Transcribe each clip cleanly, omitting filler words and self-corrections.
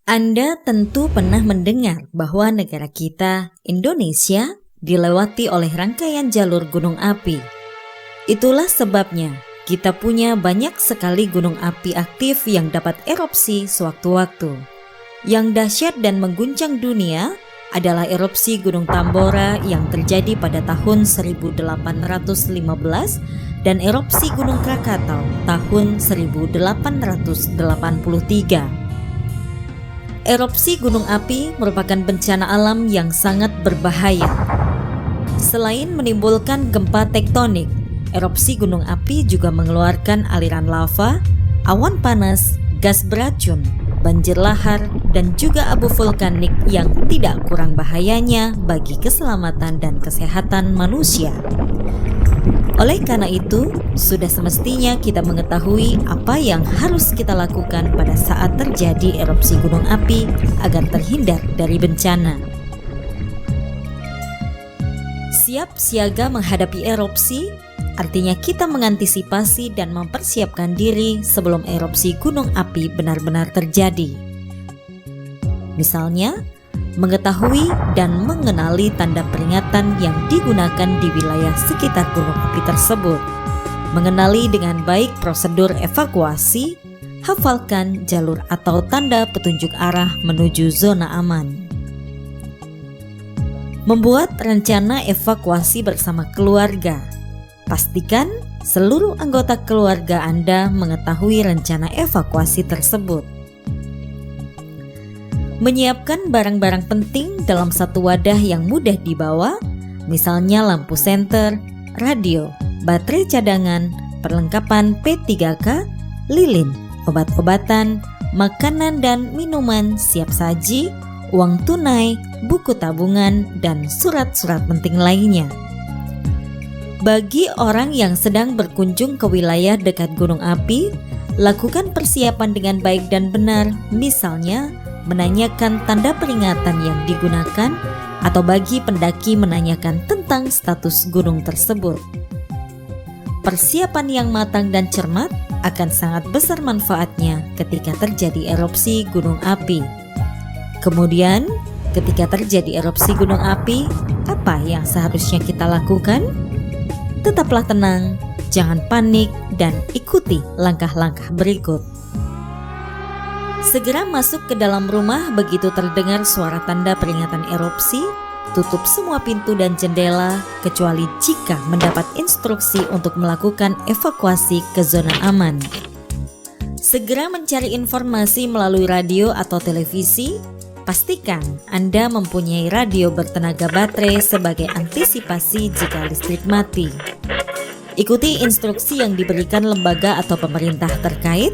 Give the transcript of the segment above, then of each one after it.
Anda tentu pernah mendengar bahwa negara kita, Indonesia, dilewati oleh rangkaian jalur gunung api. Itulah sebabnya kita punya banyak sekali gunung api aktif yang dapat erupsi sewaktu-waktu. Yang dahsyat dan mengguncang dunia adalah erupsi Gunung Tambora yang terjadi pada tahun 1815 dan erupsi Gunung Krakatau tahun 1883. Erupsi gunung api merupakan bencana alam yang sangat berbahaya. Selain menimbulkan gempa tektonik, erupsi gunung api juga mengeluarkan aliran lava, awan panas, gas beracun, banjir lahar, dan juga abu vulkanik yang tidak kurang bahayanya bagi keselamatan dan kesehatan manusia. Oleh karena itu, sudah semestinya kita mengetahui apa yang harus kita lakukan pada saat terjadi erupsi gunung api agar terhindar dari bencana. Siap siaga menghadapi erupsi artinya kita mengantisipasi dan mempersiapkan diri sebelum erupsi gunung api benar-benar terjadi. Misalnya, mengetahui dan mengenali tanda peringatan yang digunakan di wilayah sekitar gunung api tersebut, mengenali dengan baik prosedur evakuasi, hafalkan jalur atau tanda petunjuk arah menuju zona aman. Membuat rencana evakuasi bersama keluarga. Pastikan seluruh anggota keluarga Anda mengetahui rencana evakuasi tersebut. Menyiapkan barang-barang penting dalam satu wadah yang mudah dibawa, misalnya lampu senter, radio, baterai cadangan, perlengkapan P3K, lilin, obat-obatan, makanan dan minuman siap saji, uang tunai, buku tabungan, dan surat-surat penting lainnya. Bagi orang yang sedang berkunjung ke wilayah dekat gunung api, lakukan persiapan dengan baik dan benar, misalnya menanyakan tanda peringatan yang digunakan atau bagi pendaki menanyakan tentang status gunung tersebut. Persiapan yang matang dan cermat akan sangat besar manfaatnya ketika terjadi erupsi gunung api. Kemudian, ketika terjadi erupsi gunung api, apa yang seharusnya kita lakukan? Tetaplah tenang, jangan panik, dan ikuti langkah-langkah berikut. Segera masuk ke dalam rumah begitu terdengar suara tanda peringatan erupsi. Tutup semua pintu dan jendela kecuali jika mendapat instruksi untuk melakukan evakuasi ke zona aman. Segera mencari informasi melalui radio atau televisi. Pastikan Anda mempunyai radio bertenaga baterai sebagai antisipasi jika listrik mati. Ikuti instruksi yang diberikan lembaga atau pemerintah terkait.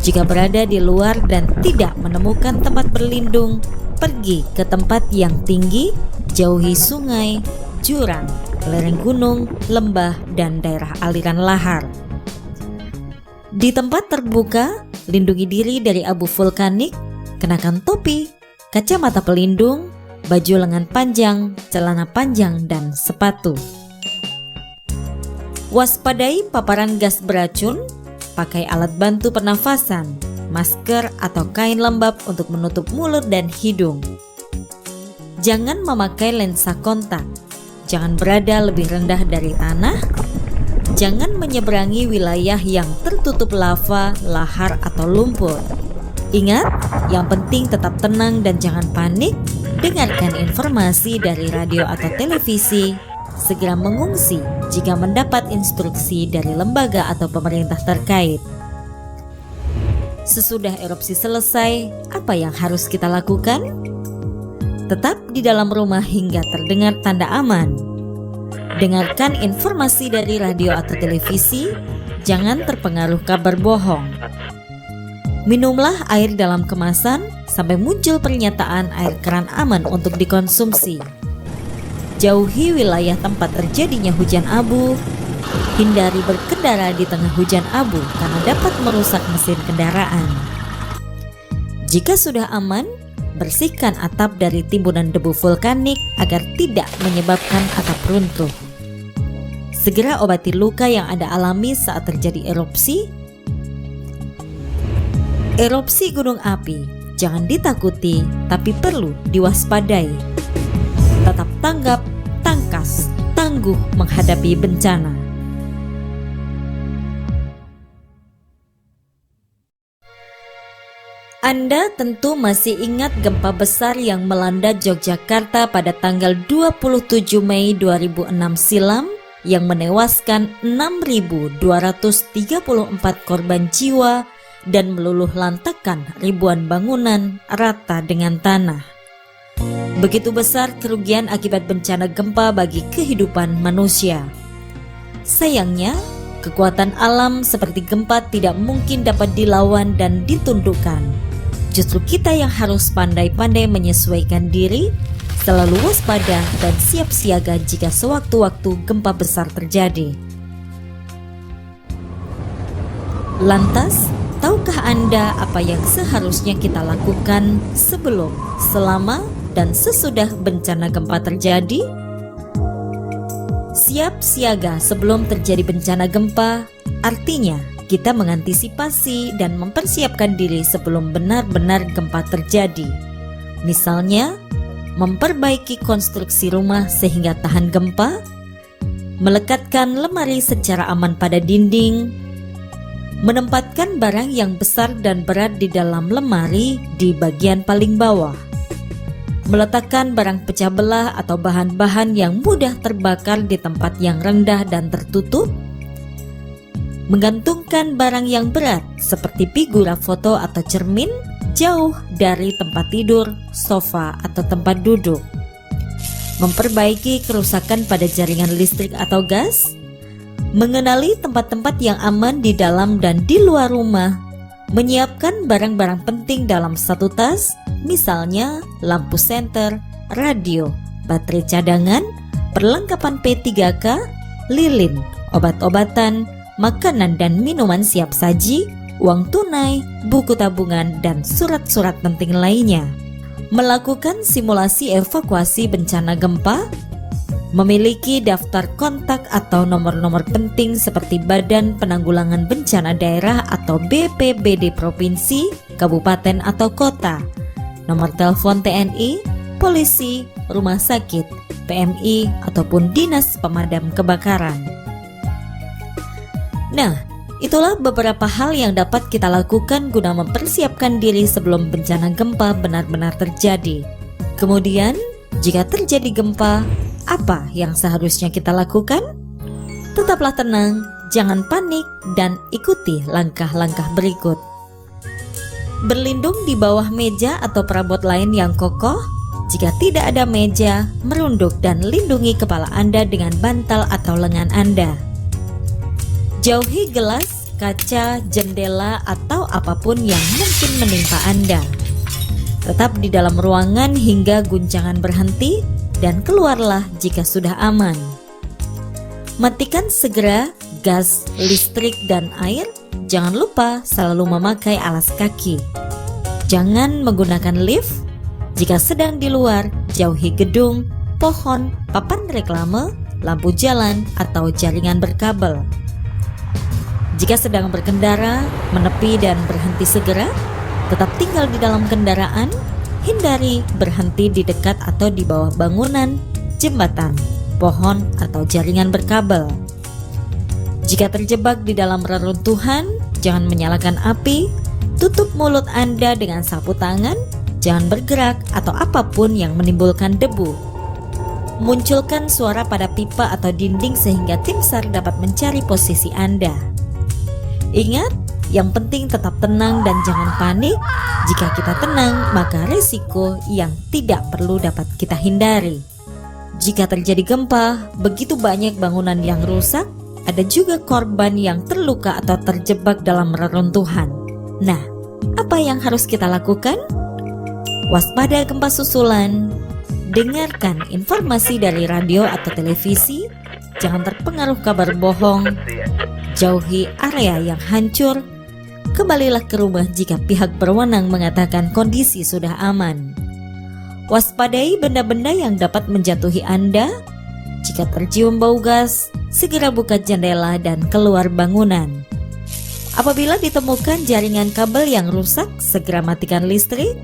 Jika berada di luar dan tidak menemukan tempat berlindung, pergi ke tempat yang tinggi, jauhi sungai, jurang, lereng gunung, lembah, dan daerah aliran lahar. Di tempat terbuka, lindungi diri dari abu vulkanik, kenakan topi, kacamata pelindung, baju lengan panjang, celana panjang, dan sepatu. Waspadai paparan gas beracun. Pakai alat bantu pernafasan, masker atau kain lembab untuk menutup mulut dan hidung. Jangan memakai lensa kontak. Jangan berada lebih rendah dari tanah. Jangan menyeberangi wilayah yang tertutup lava, lahar atau lumpur. Ingat, yang penting tetap tenang dan jangan panik. Dengarkan informasi dari radio atau televisi. Segera mengungsi jika mendapat instruksi dari lembaga atau pemerintah terkait. Sesudah erupsi selesai, apa yang harus kita lakukan? Tetap di dalam rumah hingga terdengar tanda aman. Dengarkan informasi dari radio atau televisi, jangan terpengaruh kabar bohong. Minumlah air dalam kemasan sampai muncul pernyataan air keran aman untuk dikonsumsi. Jauhi wilayah tempat terjadinya hujan abu. Hindari berkendara di tengah hujan abu karena dapat merusak mesin kendaraan. Jika sudah aman, bersihkan atap dari timbunan debu vulkanik agar tidak menyebabkan atap runtuh. Segera obati luka yang Anda alami saat terjadi erupsi. Erupsi gunung api jangan ditakuti, tapi perlu diwaspadai. Tetap tanggap, tangkas, tangguh menghadapi bencana. Anda tentu masih ingat gempa besar yang melanda Yogyakarta pada tanggal 27 Mei 2006 silam yang menewaskan 6.234 korban jiwa dan meluluh lantakkan ribuan bangunan rata dengan tanah. Begitu besar kerugian akibat bencana gempa bagi kehidupan manusia. Sayangnya, kekuatan alam seperti gempa tidak mungkin dapat dilawan dan ditundukkan. Justru kita yang harus pandai-pandai menyesuaikan diri, selalu waspada dan siap siaga jika sewaktu-waktu gempa besar terjadi. Lantas, tahukah Anda apa yang seharusnya kita lakukan sebelum, selama, dan sesudah bencana gempa terjadi? Siap siaga sebelum terjadi bencana gempa, artinya kita mengantisipasi dan mempersiapkan diri sebelum benar-benar gempa terjadi. Misalnya, memperbaiki konstruksi rumah sehingga tahan gempa, melekatkan lemari secara aman pada dinding, menempatkan barang yang besar dan berat di dalam lemari di bagian paling bawah, meletakkan barang pecah belah atau bahan-bahan yang mudah terbakar di tempat yang rendah dan tertutup, menggantungkan barang yang berat seperti figura foto atau cermin jauh dari tempat tidur, sofa, atau tempat duduk, memperbaiki kerusakan pada jaringan listrik atau gas, mengenali tempat-tempat yang aman di dalam dan di luar rumah, menyiapkan barang-barang penting dalam satu tas, misalnya lampu senter, radio, baterai cadangan, perlengkapan P3K, lilin, obat-obatan, makanan dan minuman siap saji, uang tunai, buku tabungan, dan surat-surat penting lainnya. Melakukan simulasi evakuasi bencana gempa, memiliki daftar kontak atau nomor-nomor penting seperti Badan Penanggulangan Bencana Daerah atau BPBD Provinsi, Kabupaten atau Kota, nomor telepon TNI, polisi, rumah sakit, PMI, ataupun Dinas Pemadam Kebakaran. Nah, itulah beberapa hal yang dapat kita lakukan guna mempersiapkan diri sebelum bencana gempa benar-benar terjadi. Kemudian, jika terjadi gempa, apa yang seharusnya kita lakukan? Tetaplah tenang, jangan panik, dan ikuti langkah-langkah berikut. Berlindung di bawah meja atau perabot lain yang kokoh. Jika tidak ada meja, merunduk dan lindungi kepala Anda dengan bantal atau lengan Anda. Jauhi gelas, kaca, jendela, atau apapun yang mungkin menimpa Anda. Tetap di dalam ruangan hingga guncangan berhenti dan keluarlah jika sudah aman. Matikan segera gas, listrik, dan air. Jangan lupa selalu memakai alas kaki. Jangan menggunakan lift. Jika sedang di luar, jauhi gedung, pohon, papan reklame, lampu jalan, atau jaringan berkabel. Jika sedang berkendara, menepi dan berhenti segera. Tetap tinggal di dalam kendaraan. Hindari berhenti di dekat atau di bawah bangunan, jembatan, pohon, atau jaringan berkabel. Jika terjebak di dalam reruntuhan, jangan menyalakan api. Tutup mulut Anda dengan sapu tangan. Jangan bergerak atau apapun yang menimbulkan debu. Munculkan suara pada pipa atau dinding sehingga tim SAR dapat mencari posisi Anda. Ingat, yang penting tetap tenang dan jangan panik. Jika kita tenang, maka risiko yang tidak perlu dapat kita hindari. Jika terjadi gempa, begitu banyak bangunan yang rusak, ada juga korban yang terluka atau terjebak dalam reruntuhan. Nah, apa yang harus kita lakukan? Waspada gempa susulan, dengarkan informasi dari radio atau televisi, jangan terpengaruh kabar bohong, jauhi area yang hancur, kembalilah ke rumah jika pihak berwenang mengatakan kondisi sudah aman. Waspadai benda-benda yang dapat menjatuhi Anda. Jika tercium bau gas, segera buka jendela dan keluar bangunan. Apabila ditemukan jaringan kabel yang rusak, segera matikan listrik.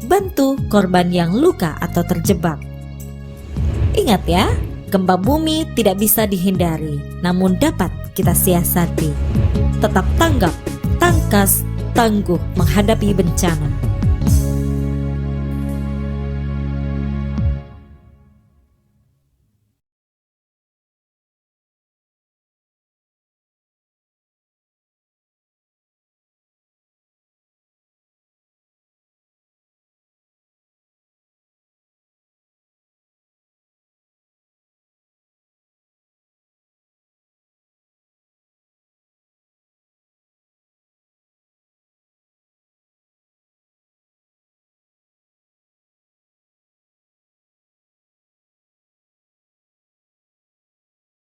bantu korban yang luka atau terjebak. Ingat ya, gempa bumi tidak bisa dihindari, namun dapat kita siasati. Tetap tanggap, tangkas, tangguh menghadapi bencana.